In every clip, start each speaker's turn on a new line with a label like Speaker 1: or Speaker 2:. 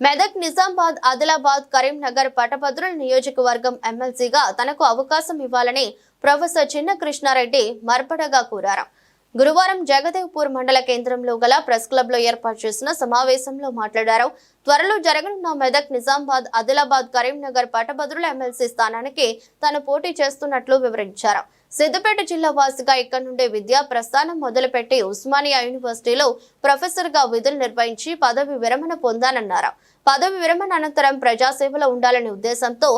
Speaker 1: మెదక్, నిజామాబాద్, ఆదిలాబాద్, కరీంనగర్ పట్టభద్రుల నియోజకవర్గం ఎమ్మెల్సీగా తనకు అవకాశం ఇవ్వాలని ప్రొఫెసర్ చిన్న కృష్ణారెడ్డి మర్పడగా కోరారు. గురువారం జగదేవ్పూర్ మండల కేంద్రంలో గల ప్రెస్ క్లబ్ లో ఏర్పాటు చేసిన సమావేశంలో మాట్లాడారు. త్వరలో జరగనున్న మెదక్, నిజామాబాద్, ఆదిలాబాద్, కరీంనగర్ పట్టభద్రుల ఎమ్మెల్సీ స్థానానికి తాను పోటీ చేస్తున్నట్లు వివరించారు. సిద్దిపేట జిల్లా వాసిగా ఇక్కడ నుండి విద్యా ప్రస్థానం మొదలుపెట్టి ఉస్మానియా యూనివర్సిటీలో ప్రొఫెసర్ గా విధులు నిర్వహించి పదవి విరమణ పొందానన్నారు. పదవి విరమణ అనంతరం ప్రజాసేవలో ఉండాలనే ఉద్దేశంతో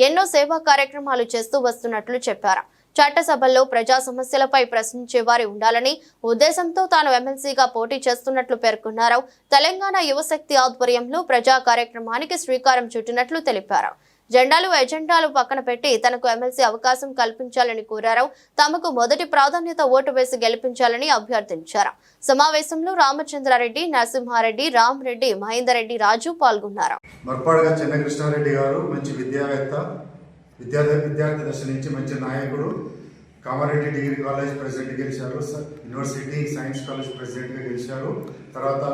Speaker 1: ఎన్నో సేవా కార్యక్రమాలు చేస్తూ వస్తున్నట్లు చెప్పారు. చట్టసభల్లో ప్రజా సమస్యలపై ప్రశ్నించే వారి ఉండాలని ఉద్దేశంతో తాను ఎమ్మెల్సీగా పోటీ చేస్తున్నట్లు పేర్కొన్నారు. తెలంగాణ యువశక్తి ఆధ్వర్యంలో ప్రజా కార్యక్రమానికి శ్రీకారం చుట్టినట్లు తెలిపారు. జెండాలు, ఎజెండాలు పక్కన పెట్టి తనకు ఎమ్మెల్సీ అవకాశం కల్పించాలని కోరారు. తమకు మొదటి ప్రాధాన్యత ఓటు వేసి గెలిపించాలని అభ్యర్థించారు. సమావేశంలో రామచంద్రారెడ్డి, నరసింహారెడ్డి, రామరెడ్డి, మహేందర్రెడ్డి, రాజు పాల్గొన్నారు.
Speaker 2: మర్పాడుగా చిన్న కృష్ణారెడ్డి గారు మంచి విద్యావేత్త, విద్యార్థి దశ నుంచి మంచి నాయకుడు. కామారెడ్డి డిగ్రీ కాలేజ్ ప్రెసిడెంట్ గెలిచారు, యూనివర్సిటీ సైన్స్ కాలేజ్ ప్రెసిడెంట్గా గెలిచారు. తర్వాత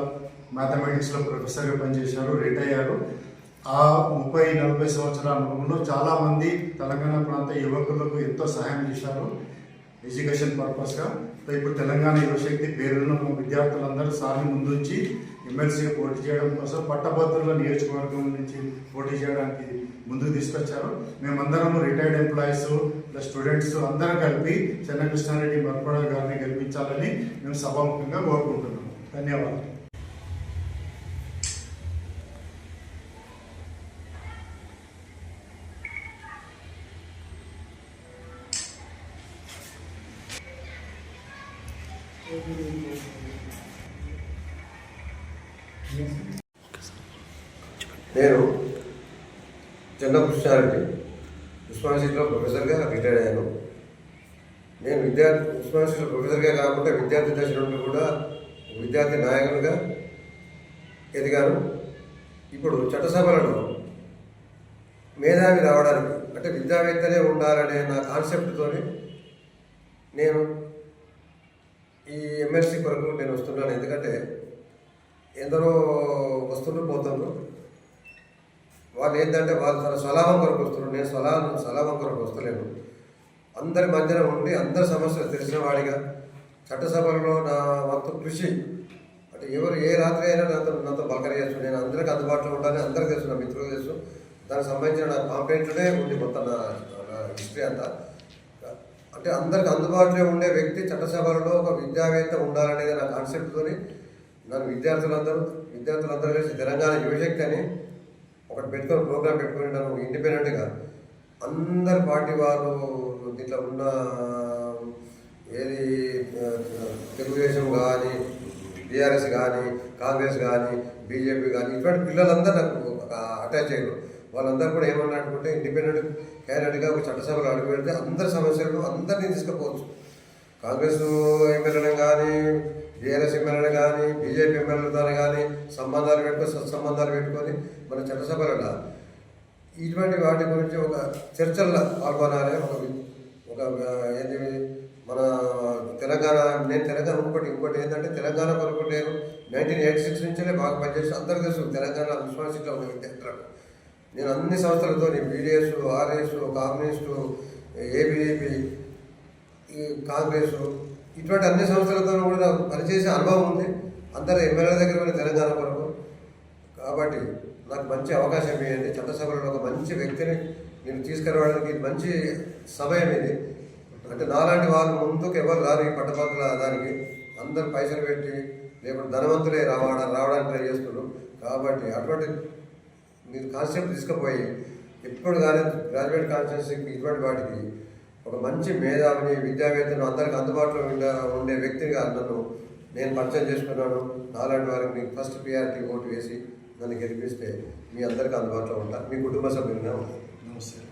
Speaker 2: మ్యాథమెటిక్స్లో ప్రొఫెసర్గా పనిచేశారు, రిటైర్ అయ్యారు. ఆ 30-40 సంవత్సరాల అనుభవంలో చాలామంది తెలంగాణ ప్రాంత యువకులకు ఎంతో సహాయం చేశారు ఎడ్యుకేషన్ పర్పస్గా. ఇప్పుడు తెలంగాణ యువశక్తి పేరున్న విద్యార్థులందరూ సార్ని ముందుంచి ఎమ్మెల్సీగా పోటీ చేయడం కోసం పట్టభద్రుల నియోజకవర్గం నుంచి పోటీ చేయడానికి ముందుకు తీసుకొచ్చారు. మేమందరం రిటైర్డ్ ఎంప్లాయీస్ ప్లస్ స్టూడెంట్స్ అందరం కలిపి చెన్నకృష్ణారెడ్డి మర్పడ గారిని గెలిపించాలని మేము సభాముఖంగా కోరుకుంటున్నాం. ధన్యవాదాలు.
Speaker 3: నేను చిన్న కృష్ణారెడ్డి ఉస్మానియాలో ప్రొఫెసర్గా రిటైర్ అయ్యాను. నేను ఉస్మానియాలో ప్రొఫెసర్గా కాకుండా విద్యార్థి దశ నుండి కూడా విద్యార్థి నాయకునిగా ఎదిగాను. ఇప్పుడు చట్టసభలలో మేధావి రావడానికి అంటే విద్యావేత్తనే ఉండాలనే నా కాన్సెప్ట్తో నేను ఈ ఎమ్మెల్సీ కొరకు నేను వస్తున్నాను. ఎందుకంటే ఎందరో వస్తుండ్రు పోతుండ్రు, వాళ్ళు ఏంటంటే వాళ్ళు తన స్వలాభం కొరకు వస్తున్నారు. నేను స్వలాభం కొరకు వస్తలేను. అందరి మధ్యన ఉండి అందరి సమస్యలు తెలిసిన వాడిగా చట్టసభలలో నా వంతు కృషి అంటే ఎవరు ఏ రాత్రి అయినా నాతో పలకరియచ్చు. నేను అందరికీ అందుబాటులో ఉండాలని అందరికీ తెలుసు, నా మిత్రులు తెలుసు. దానికి సంబంధించిన నా కాంప్లైంట్లోనే ఉంది మొత్తం నా హిస్టరీ అంతా. అంటే అందరికి అందుబాటులో ఉండే వ్యక్తి చట్టసభలలో ఒక విద్యావేత్త ఉండాలనేది నా కాన్సెప్ట్తో నన్ను విద్యార్థులందరూ కలిసి తెలంగాణ యువశక్తి అని ఒకటి పెట్టుకొని ప్రోగ్రాం పెట్టుకొని నన్ను ఇండిపెండెంట్గా అందరి పార్టీ వాళ్ళు దీంట్లో ఉన్న ఏది తెలుగుదేశం కానీ, టీఆర్ఎస్ కానీ, కాంగ్రెస్ కానీ, బీజేపీ కానీ ఇటువంటి పిల్లలందరూ నాకు అటాచ్ అయ్యారు. వాళ్ళందరూ కూడా ఏమన్నా అనుకుంటే ఇండిపెండెంట్ క్యాండిడేట్గా ఒక చట్టసభలో అడుగు పెడితే అందరి సమస్యలను అందరినీ తీసుకుపోవచ్చు. కాంగ్రెస్ ఎమ్మెల్యేలను కానీ, టీఆర్ఎస్ ఎమ్మెల్యేలు కానీ, బీజేపీ ఎమ్మెల్యేలతో కానీ సంబంధాలు పెట్టుకొని సత్సంబంధాలు పెట్టుకొని మన చట్టసభలలో ఇటువంటి వాటి గురించి ఒక చర్చల్లో పాల్గొనాలి. ఒక ఏంటి మన తెలంగాణ, నేను తెలంగాణ ఇంకోటి ఏంటంటే తెలంగాణ కొరకు నేను 1986 నుంచే బాగా పనిచేసి అందరికీ తెలుసు. తెలంగాణ ఉస్మానియాలో ఉన్న విద్యార్థులకు నేను అన్ని సంస్థలతో BDS, RS, communist, ABAP, Congress ఇటువంటి అన్ని సంస్థలతో కూడా పనిచేసే అనుభవం ఉంది. అందరూ ఎమ్మెల్యేల దగ్గర ఉన్న తెలంగాణ కొరకు. కాబట్టి నాకు మంచి అవకాశం ఇవ్వండి. చట్టసభలో ఒక మంచి వ్యక్తిని నేను తీసుకురావడానికి మంచి సమయం ఇది. అంటే నాలాంటి వాళ్ళు ముందుకు ఎవరు రారు ఈ పట్టభద్రుల దానికి. అందరు పైసలు పెట్టి లేకపోతే ధనవంతులే రావడానికి ట్రై చేస్తున్నారు. కాబట్టి అటువంటి మీరు కాన్సెప్ట్ తీసుకుపోయి ఎప్పుడు కానీ గ్రాడ్యుయేట్ కాన్స్టిట్యూన్సీకి ఇటువంటి వాటికి ఒక మంచి మేధావిని, విద్యావేత్తను అందరికి అందుబాటులో ఉండే వ్యక్తిగా నన్ను నేను పరిచయం చేసుకున్నాను. నాలాంటి వారికి మీకు ఫస్ట్ ప్రియారిటీ ఓటు వేసి నన్ను గెలిపిస్తే మీ అందరికీ అందుబాటులో ఉంటాను. మీ కుటుంబ సభ్యులుగా ఉంటాను.
Speaker 2: నమస్తే.